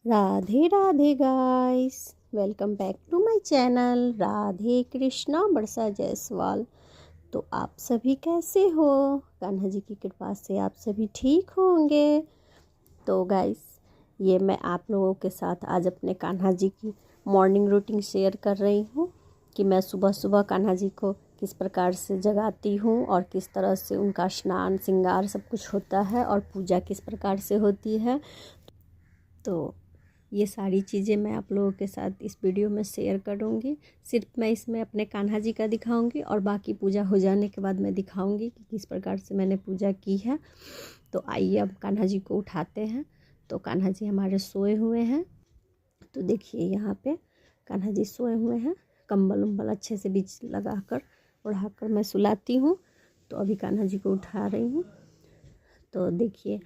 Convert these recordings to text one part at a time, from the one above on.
Radhe Radhe guys, welcome back to my channel Radhe Krishna Barsa Jaiswal. तो आप सभी कैसे हो? कान्हा जी की कृपा से आप सभी ठीक होंगे। तो गाइस, ये मैं आप लोगों के साथ आज अपने कान्हा जी की मॉर्निंग रूटीन शेयर कर रही हूँ कि मैं सुबह सुबह कान्हा जी को किस प्रकार से जगाती हूँ और किस तरह से उनका स्नान श्रृंगार सब कुछ होता है और पूजा किस प्रकार से होती है। तो ये सारी चीज़ें मैं आप लोगों के साथ इस वीडियो में शेयर करूँगी। सिर्फ मैं इसमें अपने कान्हा जी का दिखाऊंगी और बाकी पूजा हो जाने के बाद मैं दिखाऊंगी कि किस प्रकार से मैंने पूजा की है। तो आइए अब कान्हा जी को उठाते हैं। तो कान्हा जी हमारे सोए हुए हैं। तो देखिए यहाँ पे कान्हा जी सोए हुए हैं। कंबल उम्बल अच्छे से बीच लगा कर ओढ़ा कर मैं सुलाती हूँ। तो अभी कान्हा जी को उठा रही हूँ। तो देखिए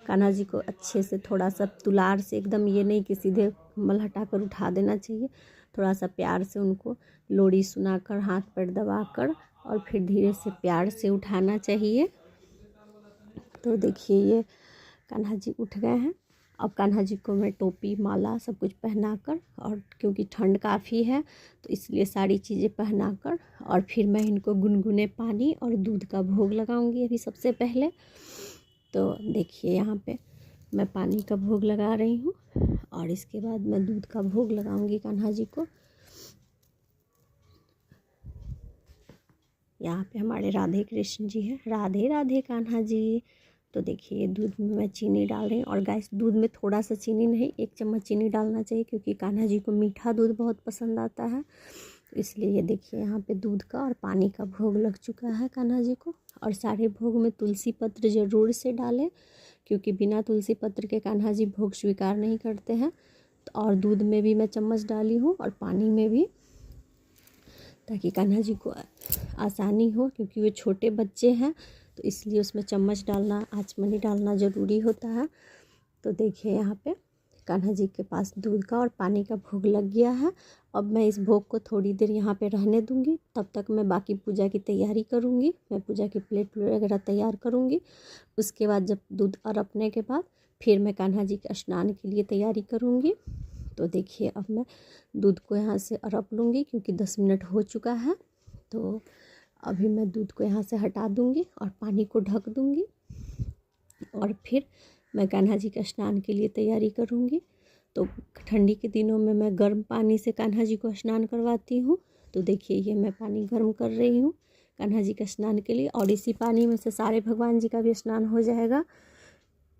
कान्हा जी को अच्छे से थोड़ा सा दुलार से, एकदम ये नहीं कि सीधे कंबल हटा कर उठा देना चाहिए। थोड़ा सा प्यार से उनको लोरी सुनाकर, हाथ पैर दबाकर और फिर धीरे से प्यार से उठाना चाहिए। तो देखिए ये कान्हा जी उठ गए हैं। अब कान्हा जी को मैं टोपी माला सब कुछ पहनाकर, और क्योंकि ठंड काफ़ी है तो इसलिए सारी चीज़ें पहनाकर, और फिर मैं इनको गुनगुने पानी और दूध का भोग लगाऊंगी अभी सबसे पहले। तो देखिए यहाँ पे मैं पानी का भोग लगा रही हूँ और इसके बाद मैं दूध का भोग लगाऊंगी कान्हा जी को। यहाँ पे हमारे राधे कृष्ण जी हैं। राधे राधे कान्हा जी। तो देखिए दूध में मैं चीनी डाल रही हूँ, और गैस दूध में थोड़ा सा चीनी नहीं, 1 चम्मच चीनी डालना चाहिए क्योंकि कान्हा जी को मीठा दूध बहुत पसंद आता है। तो इसलिए ये देखिए यहाँ पे दूध का और पानी का भोग लग चुका है कान्हा जी को। और सारे भोग में तुलसी पत्र ज़रूर से डालें क्योंकि बिना तुलसी पत्र के कान्हा जी भोग स्वीकार नहीं करते हैं। तो और दूध में भी मैं चम्मच डाली हूँ और पानी में भी, ताकि कान्हा जी को आसानी हो, क्योंकि वे छोटे बच्चे हैं तो इसलिए उसमें चम्मच डालना, आचमनी डालना ज़रूरी होता है। तो देखिए यहाँ पे कान्हा जी के पास दूध का और पानी का भोग लग गया है। अब मैं इस भोग को थोड़ी देर यहाँ पे रहने दूँगी, तब तक मैं बाकी पूजा की तैयारी करूँगी। मैं पूजा की प्लेट वगैरह तैयार करूँगी। उसके बाद जब दूध अरपने के बाद फिर मैं कान्हा जी के स्नान के लिए तैयारी करूँगी। तो देखिए अब मैं दूध को यहाँ से अरप लूँगी क्योंकि 10 मिनट हो चुका है। तो अभी मैं दूध को यहाँ से हटा दूँगी और पानी को ढक दूँगी, और फिर मैं कान्हा जी का स्नान के लिए तैयारी करूँगी। तो ठंडी के दिनों में मैं गर्म पानी से कान्हा जी को स्नान करवाती हूँ। तो देखिए ये मैं पानी गर्म कर रही हूँ कान्हा जी का स्नान के लिए, और इसी पानी में से सारे भगवान जी का भी स्नान हो जाएगा।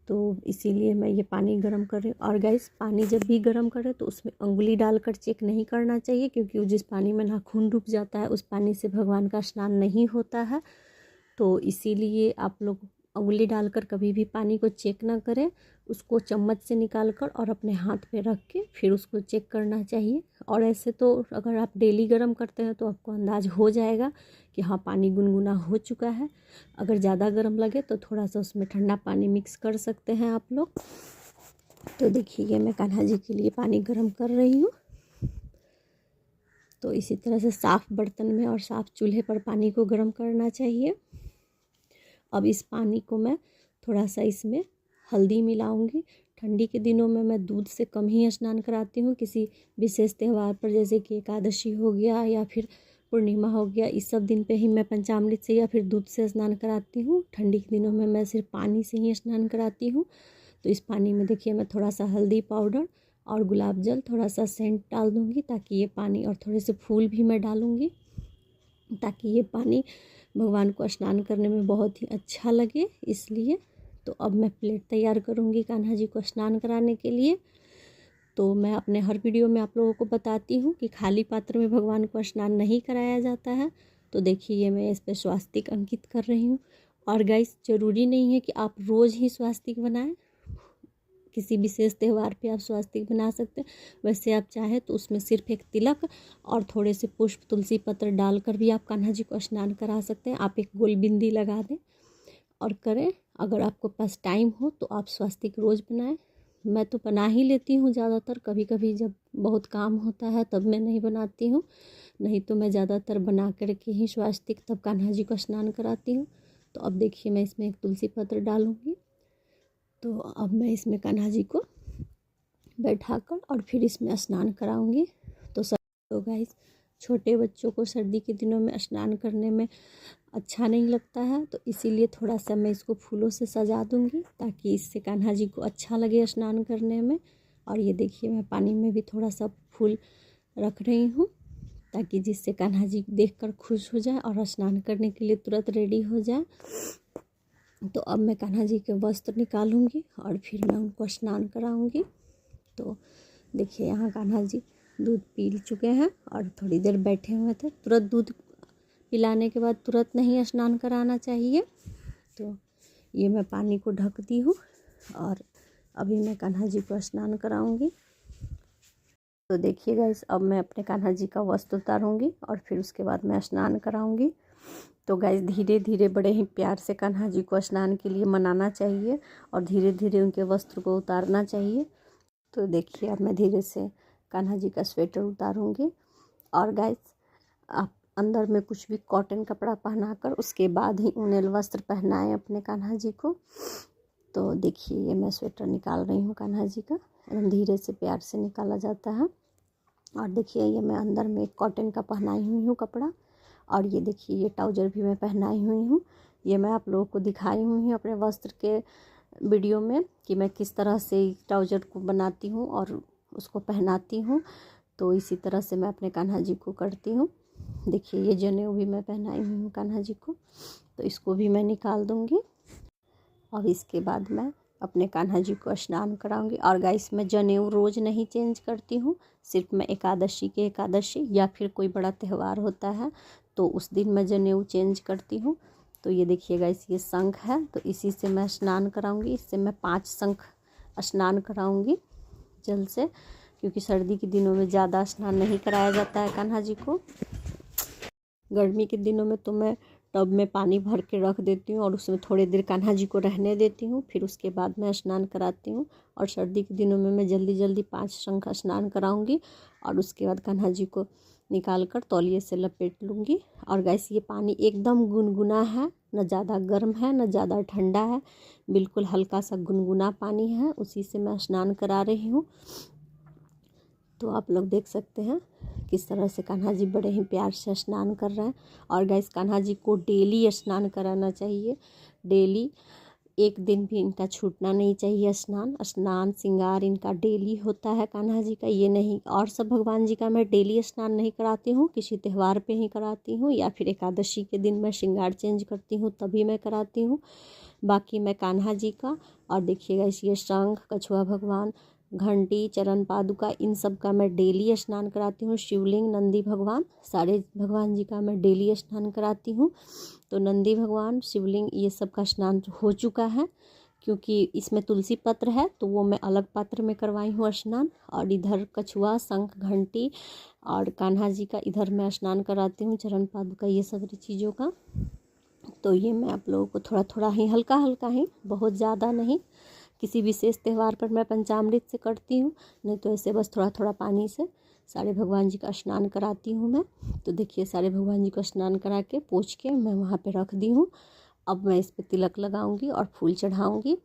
तो इसीलिए मैं ये पानी गर्म कर रही हूँ। और गैस, पानी जब भी गर्म करें तो उसमें अंगुली डालकर चेक नहीं करना चाहिए, क्योंकि जिस पानी में नाखून डूब जाता है उस पानी से भगवान का स्नान नहीं होता है। तो इसीलिए आप लोग अंगुली डालकर कभी भी पानी को चेक ना करें, उसको चम्मच से निकाल कर और अपने हाथ पे रख के फिर उसको चेक करना चाहिए। और ऐसे तो अगर आप डेली गर्म करते हैं तो आपको अंदाज़ हो जाएगा कि हाँ पानी गुनगुना हो चुका है। अगर ज़्यादा गर्म लगे तो थोड़ा सा उसमें ठंडा पानी मिक्स कर सकते हैं आप लोग। तो देखिए मैं कान्हा जी के लिए पानी गर्म कर रही हूँ। तो इसी तरह से साफ़ बर्तन में और साफ़ चूल्हे पर पानी को गर्म करना चाहिए। अब इस पानी को मैं थोड़ा सा इसमें हल्दी मिलाऊंगी। ठंडी के दिनों में मैं दूध से कम ही स्नान कराती हूँ। किसी विशेष त्यौहार पर जैसे कि एकादशी हो गया या फिर पूर्णिमा हो गया, इस सब दिन पे ही मैं पंचामृत से या फिर दूध से स्नान कराती हूँ। ठंडी के दिनों में मैं सिर्फ पानी से ही स्नान कराती हूँ। तो इस पानी में देखिए मैं थोड़ा सा हल्दी पाउडर और गुलाब जल, थोड़ा सा सेंट डाल दूँगी, ताकि ये पानी, और थोड़े से फूल भी मैं डालूँगी ताकि ये पानी भगवान को स्नान करने में बहुत ही अच्छा लगे, इसलिए। तो अब मैं प्लेट तैयार करूँगी कान्हा जी को स्नान कराने के लिए। तो मैं अपने हर वीडियो में आप लोगों को बताती हूँ कि खाली पात्र में भगवान को स्नान नहीं कराया जाता है। तो देखिए मैं इस पर स्वास्तिक अंकित कर रही हूँ। और गाइस, ज़रूरी नहीं है कि आप रोज़ ही स्वास्तिक बनाएं, किसी विशेष त्यौहार पे आप स्वास्तिक बना सकते हैं। वैसे आप चाहे तो उसमें सिर्फ एक तिलक और थोड़े से पुष्प, तुलसी पत्र डालकर भी आप कान्हा जी को स्नान करा सकते हैं। आप एक गोल बिंदी लगा दें और करें। अगर आपको पास टाइम हो तो आप स्वास्तिक रोज़ बनाएं। मैं तो बना ही लेती हूँ ज़्यादातर, कभी कभी जब बहुत काम होता है तब मैं नहीं बनाती हूँ, नहीं तो मैं ज़्यादातर बना करके ही स्वास्तिक तब कान्हा जी को स्नान कराती हूँ। तो अब देखिए मैं इसमें एक तुलसी पत्र डालूँगी। तो अब मैं इसमें कान्हा जी को बैठाकर और फिर इसमें स्नान कराऊंगी। तो गाइस, छोटे बच्चों को सर्दी के दिनों में स्नान करने में अच्छा नहीं लगता है, तो इसीलिए थोड़ा सा मैं इसको फूलों से सजा दूंगी ताकि इससे कान्हा जी को अच्छा लगे स्नान करने में। और ये देखिए, मैं पानी में भी थोड़ा सा फूल रख रही हूँ ताकि जिससे कान्हा जी देखकर खुश हो जाए और स्नान करने के लिए तुरंत रेडी हो जाए। तो अब मैं कान्हा जी के वस्त्र निकालूंगी और फिर मैं उनको स्नान कराऊंगी। तो देखिए, यहाँ कान्हा जी दूध पी चुके हैं और थोड़ी देर बैठे हुए थे। तुरंत दूध पिलाने के बाद तुरंत नहीं स्नान कराना चाहिए। तो ये मैं पानी को ढक दी हूँ और अभी मैं कान्हा जी को स्नान कराऊंगी। तो देखिए गाइस, अब मैं अपने कान्हा जी का वस्त्र उतारूंगी और फिर उसके बाद मैं स्नान कराऊंगी। तो गाइस, धीरे धीरे बड़े ही प्यार से कान्हा जी को स्नान के लिए मनाना चाहिए और धीरे धीरे उनके वस्त्र को उतारना चाहिए। तो देखिए, अब मैं धीरे से कान्हा जी का स्वेटर उतारूंगी। और गाइस, आप अंदर में कुछ भी कॉटन कपड़ा पहनाकर उसके बाद ही ऊनी वस्त्र पहनाएं अपने कान्हा जी को। तो देखिए, ये मैं स्वेटर निकाल रही हूँ कान्हा जी का। एकदम धीरे से प्यार से निकाला जाता है। और देखिए, ये मैं अंदर में एक कॉटन का पहनाई हुई हूँ कपड़ा। और ये देखिए, ये ट्राउज़र भी मैं पहनाई हुई हूँ। ये मैं आप लोगों को दिखाई हुई हूँ अपने वस्त्र के वीडियो में कि मैं किस तरह से ट्राउज़र को बनाती हूँ और उसको पहनाती हूँ। तो इसी तरह से मैं अपने कान्हा जी को करती हूँ। देखिए, ये जनेऊ भी मैं पहनाई हुई हूँ कान्हा जी को, तो इसको भी मैं निकाल दूँगी। और इसके बाद मैं अपने कान्हा जी को स्नान कराऊंगी। और गाइस, मैं जनेऊ रोज़ नहीं चेंज करती हूँ, सिर्फ मैं एकादशी या फिर कोई बड़ा त्यौहार होता है तो उस दिन मैं जनेऊ चेंज करती हूँ। तो ये देखिए गाइस, ये शंख है, तो इसी से मैं स्नान कराऊंगी। इससे मैं 5 शंख स्नान कराऊंगी जल से, क्योंकि सर्दी के दिनों में ज़्यादा स्नान नहीं कराया जाता है कान्हा जी को। गर्मी के दिनों में तो मैं टब में पानी भर के रख देती हूँ और उसमें थोड़ी देर कान्हा जी को रहने देती हूँ, फिर उसके बाद मैं स्नान कराती हूँ। और सर्दी के दिनों में मैं जल्दी जल्दी 5 शंख स्नान कराऊंगी और उसके बाद कान्हा जी को निकाल कर तौलिए से लपेट लूँगी। और गैस, ये पानी एकदम गुनगुना है, न ज़्यादा गर्म है न ज़्यादा ठंडा है, बिल्कुल हल्का सा गुनगुना पानी है, उसी से मैं स्नान करा रही हूँ। तो आप लोग देख सकते हैं किस तरह से कान्हा जी बड़े ही प्यार से स्नान कर रहे हैं। और गाइस, कान्हा जी को डेली स्नान कराना चाहिए, डेली, एक दिन भी इनका छूटना नहीं चाहिए। स्नान श्रृंगार इनका डेली होता है कान्हा जी का, ये नहीं। और सब भगवान जी का मैं डेली स्नान नहीं कराती हूँ, किसी त्यौहार पे ही कराती हूँ या फिर एकादशी के दिन मैं श्रृंगार चेंज करती हूँ तभी मैं कराती हूँ। बाकी मैं कान्हा जी का, और देखिएगा ये शंख, कछुआ भगवान, घंटी, चरण पादुका, इन सब का मैं डेली स्नान कराती हूँ। शिवलिंग, नंदी भगवान, सारे भगवान जी का मैं डेली स्नान कराती हूँ। तो नंदी भगवान, शिवलिंग, ये सब का स्नान हो चुका है, क्योंकि इसमें तुलसी पत्र है तो वो मैं अलग पात्र में करवाई हूँ स्नान। और इधर कछुआ, शंख, घंटी और कान्हा जी का इधर मैं स्नान कराती हूँ, चरण पादुका, ये सब चीज़ों का। तो ये मैं आप लोगों को थोड़ा थोड़ा ही, हल्का हल्का ही, बहुत ज़्यादा नहीं। किसी विशेष त्यौहार पर मैं पंचामृत से करती हूँ, नहीं तो ऐसे बस थोड़ा थोड़ा पानी से सारे भगवान जी का स्नान कराती हूँ मैं। तो देखिए, सारे भगवान जी का स्नान करा के पोंछ के मैं वहाँ पे रख दी हूँ। अब मैं इस पर तिलक लगाऊंगी और फूल चढ़ाऊंगी।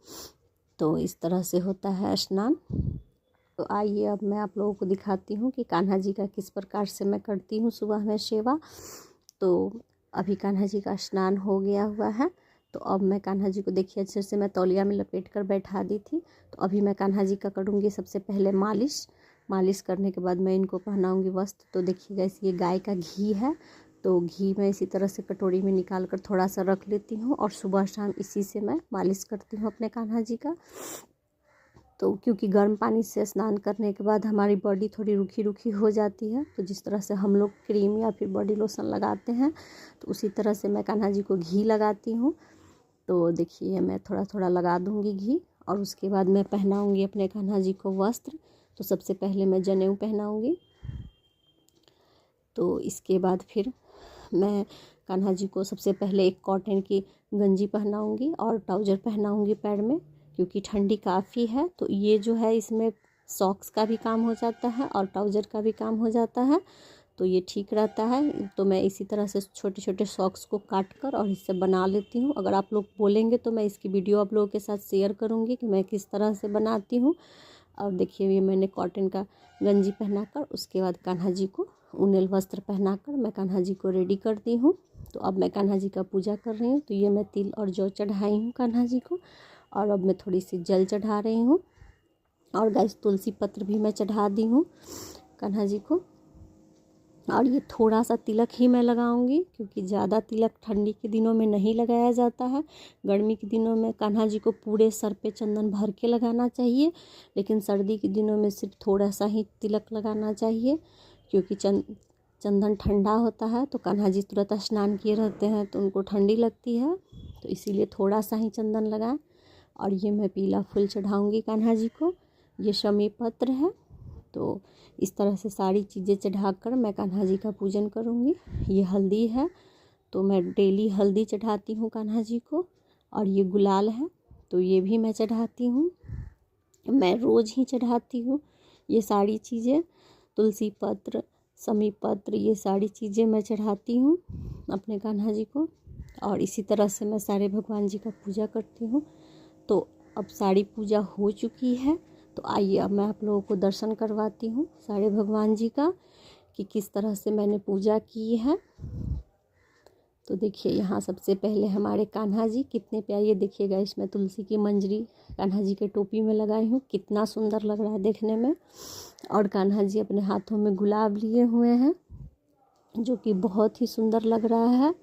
तो इस तरह से होता है स्नान। तो आइए, अब मैं आप लोगों को दिखाती हूँ कि कान्हा जी का किस प्रकार से मैं करती हूँ सुबह में सेवा। तो अभी कान्हा जी का स्नान हो गया हुआ है, तो अब मैं कान्हा जी को देखिए अच्छे से मैं तौलिया में लपेट कर बैठा दी थी। तो अभी मैं कान्हा जी का करूँगी सबसे पहले मालिश करने के बाद मैं इनको पहनाऊँगी वस्त्र। तो देखिएगा, ये गाय का घी है, तो घी मैं इसी तरह से कटोरी में निकाल कर थोड़ा सा रख लेती हूँ और सुबह शाम इसी से मैं मालिश करती हूँ अपने कान्हा जी का। तो क्योंकि गर्म पानी से स्नान करने के बाद हमारी बॉडी थोड़ी रूखी रूखी हो जाती है, तो जिस तरह से हम लोग क्रीम या फिर बॉडी लोशन लगाते हैं, तो उसी तरह से मैं कान्हा जी को घी लगाती हूँ। तो देखिए, मैं थोड़ा थोड़ा लगा दूँगी घी और उसके बाद मैं पहनाऊँगी अपने कान्हा जी को वस्त्र। तो सबसे पहले मैं जनेऊ पहनाऊँगी, तो इसके बाद फिर मैं कान्हा जी को सबसे पहले एक कॉटन की गंजी पहनाऊँगी और ट्राउज़र पहनाऊँगी पैर में, क्योंकि ठंडी काफ़ी है। तो ये जो है, इसमें सॉक्स का भी काम हो जाता है और ट्राउज़र का भी काम हो जाता है, तो ये ठीक रहता है। तो मैं इसी तरह से छोटे छोटे सॉक्स को काट कर और इससे बना लेती हूँ। अगर आप लोग बोलेंगे तो मैं इसकी वीडियो आप लोगों के साथ शेयर करूँगी कि मैं किस तरह से बनाती हूँ। और देखिए ये मैंने कॉटन का गंजी पहनाकर उसके बाद कान्हा जी को ऊनेल वस्त्र पहनाकर मैं कान्हा जी को रेडी कर दी हूँ। तो अब मैं कान्हा जी का पूजा कर रही हूँ। तो ये मैं तिल और जौ चढ़ाई हूँ कान्हा जी को, और अब मैं थोड़ी सी जल चढ़ा रही हूँ। और गाइस तुलसी पत्र भी मैं चढ़ा दी हूँ कान्हा जी को। और ये थोड़ा सा तिलक ही मैं लगाऊंगी, क्योंकि ज़्यादा तिलक ठंडी के दिनों में नहीं लगाया जाता है। गर्मी के दिनों में कान्हा जी को पूरे सर पे चंदन भर के लगाना चाहिए, लेकिन सर्दी के दिनों में सिर्फ थोड़ा सा ही तिलक लगाना चाहिए, क्योंकि चंदन ठंडा होता है। तो कान्हा जी तुरंत स्नान किए रहते हैं तो उनको ठंडी लगती है, तो इसीलिए थोड़ा सा ही चंदन लगाएं। और ये मैं पीला फूल चढ़ाऊँगी कान्हा जी को। ये शमी पत्र है। तो इस तरह से सारी चीज़ें चढ़ाकर मैं कान्हा जी का पूजन करूँगी। ये हल्दी है, तो मैं डेली हल्दी चढ़ाती हूँ कान्हा जी को। और ये गुलाल है, तो ये भी मैं चढ़ाती हूँ, मैं रोज़ ही चढ़ाती हूँ ये सारी चीज़ें। तुलसी पत्र, शमी पत्र, ये सारी चीज़ें मैं चढ़ाती हूँ अपने कान्हा जी को। और इसी तरह से मैं सारे भगवान जी का पूजा करती हूँ। तो अब सारी पूजा हो चुकी है, तो आइए अब मैं आप लोगों को दर्शन करवाती हूँ सारे भगवान जी का कि किस तरह से मैंने पूजा की है। तो देखिए यहाँ सबसे पहले हमारे कान्हा जी कितने प्यारे, देखिएगा इसमें तुलसी की मंजरी कान्हा जी के टोपी में लगाई हूँ, कितना सुंदर लग रहा है देखने में। और कान्हा जी अपने हाथों में गुलाब लिए हुए हैं, जो कि बहुत ही सुंदर लग रहा है,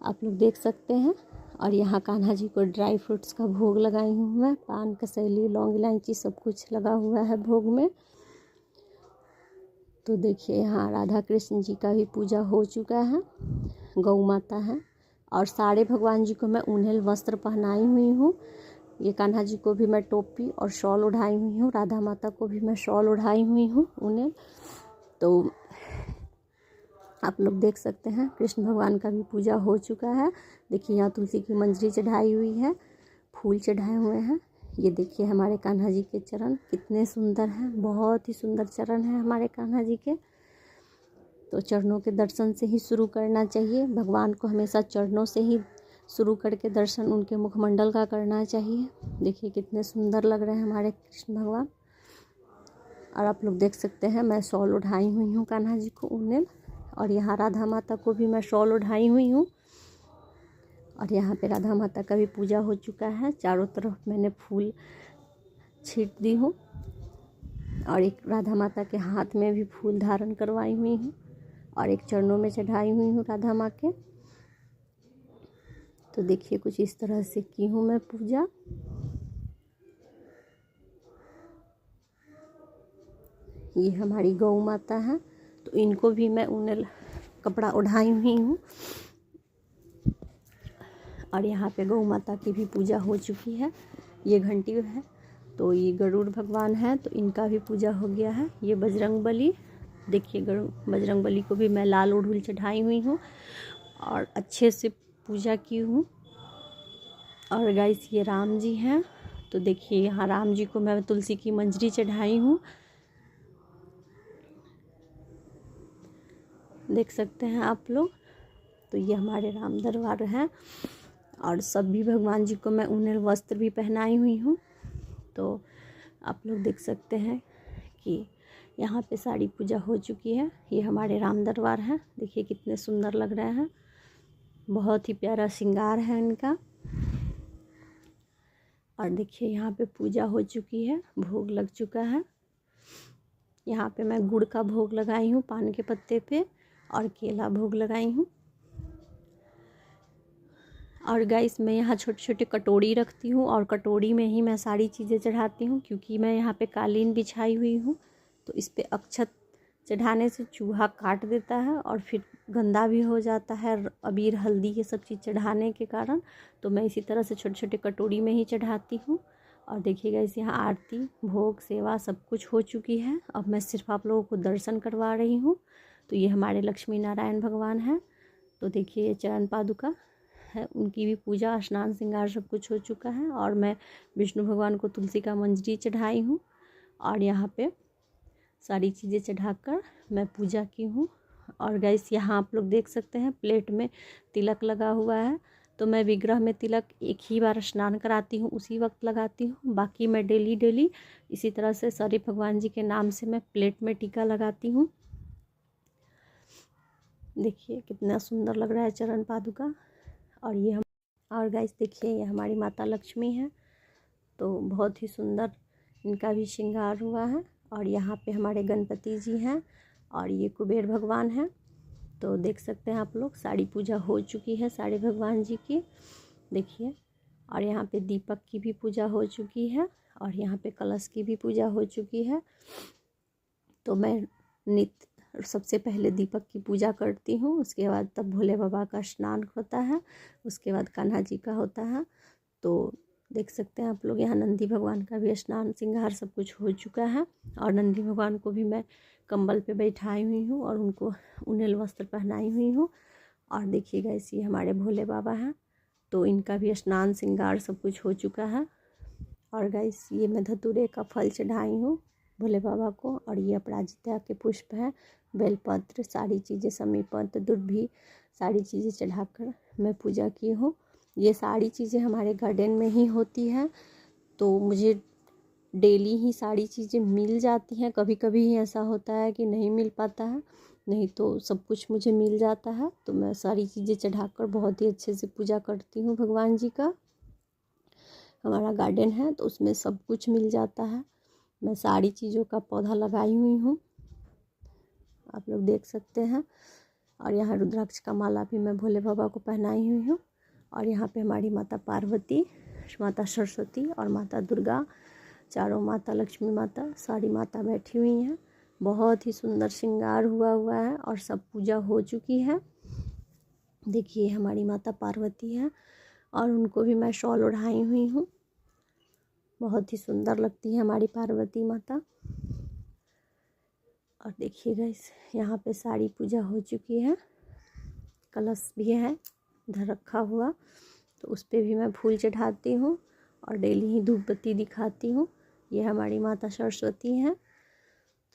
आप लोग देख सकते हैं। और यहाँ कान्हा जी को ड्राई फ्रूट्स का भोग लगाई हूँ मैं, पान, कसैली, लौंग, इलायची सब कुछ लगा हुआ है भोग में। तो देखिए यहाँ राधा कृष्ण जी का भी पूजा हो चुका है, गौ माता है। और सारे भगवान जी को मैं ऊनेल वस्त्र पहनाई हुई हूँ। ये कान्हा जी को भी मैं टोपी और शॉल उढ़ाई हुई हूँ, राधा माता को भी मैं शॉल उढ़ाई हुई हूँ ऊनेल। तो आप लोग देख सकते हैं कृष्ण भगवान का भी पूजा हो चुका है। देखिए यहाँ तुलसी की मंजरी चढ़ाई हुई है, फूल चढ़ाए हुए हैं। ये देखिए हमारे कान्हा जी के चरण कितने सुंदर हैं, बहुत ही सुंदर चरण हैं हमारे कान्हा जी के। तो चरणों के दर्शन से ही शुरू करना चाहिए, भगवान को हमेशा चरणों से ही शुरू करके दर्शन उनके मुखमंडल का करना चाहिए। देखिए कितने सुंदर लग रहे हैं हमारे कृष्ण भगवान। और आप लोग देख सकते हैं मैं शॉल उढ़ाई हुई हूँ कान्हा जी को ऊनेल। और यहाँ राधा माता को भी मैं शॉल उढ़ाई हुई हूँ। और यहाँ पे राधा माता का भी पूजा हो चुका है, चारों तरफ मैंने फूल छीट दी हूँ। और एक राधा माता के हाथ में भी फूल धारण करवाई हुई हूँ, और एक चरणों में चढ़ाई हुई हूँ राधा माँ के। तो देखिए कुछ इस तरह से की हूँ मैं पूजा। ये हमारी गौ माता है, तो इनको भी मैं ऊनेल कपड़ा उढ़ाई हुई हूँ। और यहाँ पे गौ माता की भी पूजा हो चुकी है। ये घंटी है, तो ये गरुड़ भगवान है, तो इनका भी पूजा हो गया है। ये बजरंग बली, देखिए बजरंग बली को भी मैं लाल उड़हुल चढ़ाई हुई हूँ और अच्छे से पूजा की हूँ। और गाइस ये राम जी हैं, तो देखिए यहाँ राम जी को मैं तुलसी की मंजरी चढ़ाई हूँ, देख सकते हैं आप लोग। तो ये हमारे राम दरबार हैं। और सभी भगवान जी को मैं ऊनेल वस्त्र भी पहनाई हुई हूँ। तो आप लोग देख सकते हैं कि यहाँ पे सारी पूजा हो चुकी है। ये हमारे राम दरबार हैं, देखिए कितने सुंदर लग रहे हैं, बहुत ही प्यारा श्रृंगार है इनका। और देखिए यहाँ पे पूजा हो चुकी है, भोग लग चुका है। यहाँ पे मैं गुड़ का भोग लगाई हूँ पान के पत्ते पे, और केला भोग लगाई हूँ। और गाइस मैं यहाँ छोटे छोटे कटोरी रखती हूँ, और कटोरी में ही मैं सारी चीज़ें चढ़ाती हूँ, क्योंकि मैं यहाँ पे कालीन बिछाई हुई हूँ। तो इस पे अक्षत चढ़ाने से चूहा काट देता है और फिर गंदा भी हो जाता है, अबीर हल्दी ये सब चीज़ चढ़ाने के कारण। तो मैं इसी तरह से छोटे छोटे कटोरी में ही चढ़ाती हूँ। और देखिएगा इस यहाँ आरती, भोग, सेवा सब कुछ हो चुकी है। अब मैं सिर्फ आप लोगों को दर्शन करवा रही हूँ। तो ये हमारे लक्ष्मी नारायण भगवान हैं। तो देखिए ये चरण पादुका है, उनकी भी पूजा, स्नान, श्रृंगार सब कुछ हो चुका है। और मैं विष्णु भगवान को तुलसी का मंजरी चढ़ाई हूँ, और यहाँ पे सारी चीज़ें चढ़ाकर मैं पूजा की हूँ। और गाइस यहाँ आप लोग देख सकते हैं प्लेट में तिलक लगा हुआ है। तो तो मैं विग्रह में तिलक एक ही बार स्नान कराती हूँ, उसी वक्त लगाती हूँ। बाकी मैं डेली इसी तरह से सारे भगवान जी के नाम से मैं प्लेट में टीका लगाती हूँ। देखिए कितना सुंदर लग रहा है चरण पादुका। और गाइस देखिए ये हमारी माता लक्ष्मी है, तो बहुत ही सुंदर इनका भी श्रृंगार हुआ है। और यहाँ पे हमारे गणपति जी हैं और ये कुबेर भगवान हैं। तो देख सकते हैं आप लोग, साड़ी पूजा हो चुकी है सारे भगवान जी की, देखिए। और यहाँ पे दीपक की भी पूजा हो चुकी है और यहाँ पे कलश की भी पूजा हो चुकी है। तो मैं सबसे पहले दीपक की पूजा करती हूँ, उसके बाद तब भोले बाबा का स्नान होता है, उसके बाद कान्हा जी का होता है। तो देख सकते हैं आप लोग, यहाँ नंदी भगवान का भी स्नान श्रृंगार सब कुछ हो चुका है। और नंदी भगवान को भी मैं कंबल पे बैठाई हुई हूँ और उनको उनेल वस्त्र पहनाई हुई हूँ। और देखिएगा इसी हमारे भोले बाबा हैं, तो इनका भी स्नान श्रृंगार सब कुछ हो चुका है। और गाइस ये मैं धतूरे का फल चढ़ाई हूँ भोले बाबा को। और ये अपराजिता के पुष्प हैं, बेलपत्र, सारी चीज़ें, समीपत्र, दुर्भी, सारी चीज़ें चढ़ाकर मैं पूजा की हूँ। ये सारी चीज़ें हमारे गार्डन में ही होती हैं, तो मुझे डेली ही सारी चीज़ें मिल जाती हैं। कभी कभी ही ऐसा होता है कि नहीं मिल पाता है, नहीं तो सब कुछ मुझे मिल जाता है। तो मैं सारी चीज़ें चढ़ाकर बहुत ही अच्छे से पूजा करती हूँ भगवान जी का। हमारा गार्डन है तो उसमें सब कुछ मिल जाता है। मैं सारी चीज़ों का पौधा लगाई हुई हूँ, आप लोग देख सकते हैं। और यहाँ रुद्राक्ष का माला भी मैं भोले बाबा को पहनाई हुई हूँ। और यहाँ पे हमारी माता पार्वती, माता सरस्वती और माता दुर्गा, चारों माता, लक्ष्मी माता, सारी माता बैठी हुई हैं। बहुत ही सुंदर श्रृंगार हुआ है और सब पूजा हो चुकी है। देखिए हमारी माता पार्वती है और उनको भी मैं शॉल ओढ़ाई हुई हूँ, बहुत ही सुंदर लगती है हमारी पार्वती माता। और देखिएगा इस यहाँ पे सारी पूजा हो चुकी है, कलश भी है इधर रखा हुआ, तो उस पर भी मैं फूल चढ़ाती हूँ और डेली ही धूप बत्ती दिखाती हूँ। ये हमारी माता सरस्वती हैं,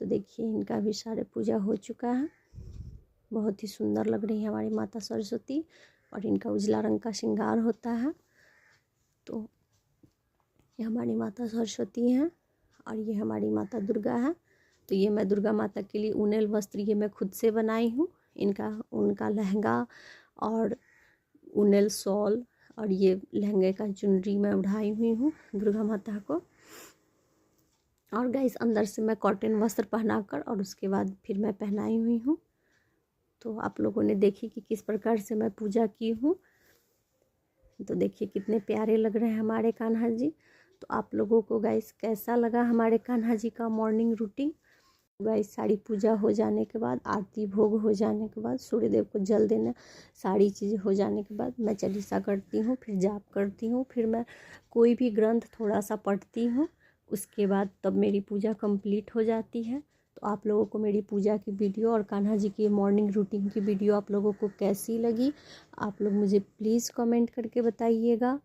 तो देखिए इनका भी सारे पूजा हो चुका है। बहुत ही सुंदर लग रही है हमारी माता सरस्वती और इनका उजला रंग का श्रृंगार होता है। तो ये हमारी माता सरस्वती हैं और ये हमारी माता दुर्गा है। तो ये मैं दुर्गा माता के लिए ऊनेल वस्त्र ये मैं खुद से बनाई हूँ, उनका लहंगा और ऊनेल शॉल और ये लहंगे का चुनरी मैं उड़ाई हुई हूँ दुर्गा माता को। और गाइस अंदर से मैं कॉटन वस्त्र पहनाकर और उसके बाद फिर मैं पहनाई हुई हूँ। तो आप लोगों ने देखी कि किस प्रकार से मैं पूजा की हूँ। तो देखिए कितने प्यारे लग रहे हैं हमारे कान्हा जी। तो आप लोगों को गाइस कैसा लगा हमारे कान्हा जी का मॉर्निंग रूटीन। गाइस सारी पूजा हो जाने के बाद, आरती भोग हो जाने के बाद, सूर्यदेव को जल देना, सारी चीज़ें हो जाने के बाद मैं चालीसा करती हूँ, फिर जाप करती हूँ, फिर मैं कोई भी ग्रंथ थोड़ा सा पढ़ती हूँ। उसके बाद तब मेरी पूजा कंप्लीट हो जाती है। तो आप लोगों को मेरी पूजा की वीडियो और कान्हा जी की मॉर्निंग रूटीन की वीडियो आप लोगों को कैसी लगी, आप लोग मुझे प्लीज़ कमेंट करके बताइएगा।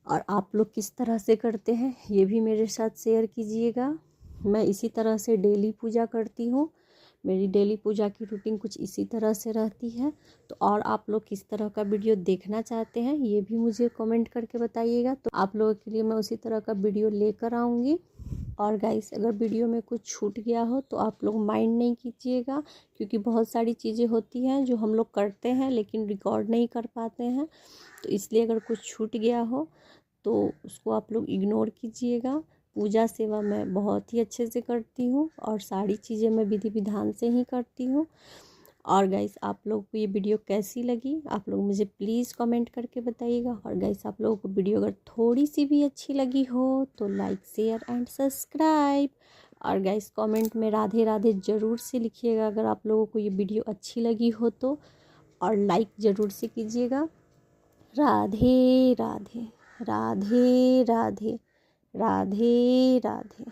और आप लोग किस तरह से करते हैं ये भी मेरे साथ शेयर कीजिएगा। मैं इसी तरह से डेली पूजा करती हूँ, मेरी डेली पूजा की रूटीन कुछ इसी तरह से रहती है। तो और आप लोग किस तरह का वीडियो देखना चाहते हैं ये भी मुझे कमेंट करके बताइएगा, तो आप लोगों के लिए मैं उसी तरह का वीडियो लेकर आऊँगी। और गाइस अगर वीडियो में कुछ छूट गया हो तो आप लोग माइंड नहीं कीजिएगा, क्योंकि बहुत सारी चीज़ें होती हैं जो हम लोग करते हैं लेकिन रिकॉर्ड नहीं कर पाते हैं, तो इसलिए अगर कुछ छूट गया हो तो उसको आप लोग इग्नोर कीजिएगा। पूजा सेवा मैं बहुत ही अच्छे से करती हूँ और सारी चीज़ें मैं विधि विधान से ही करती हूँ। और गाइस आप लोग को ये वीडियो कैसी लगी आप लोग मुझे प्लीज़ कमेंट करके बताइएगा। और गाइस आप लोगों को वीडियो अगर थोड़ी सी भी अच्छी लगी हो तो लाइक, शेयर एंड सब्सक्राइब। और गाइस कमेंट में राधे राधे ज़रूर से लिखिएगा अगर आप लोगों को ये वीडियो अच्छी लगी हो तो, और लाइक ज़रूर से कीजिएगा। राधे राधे, राधे राधे, राधे राधे।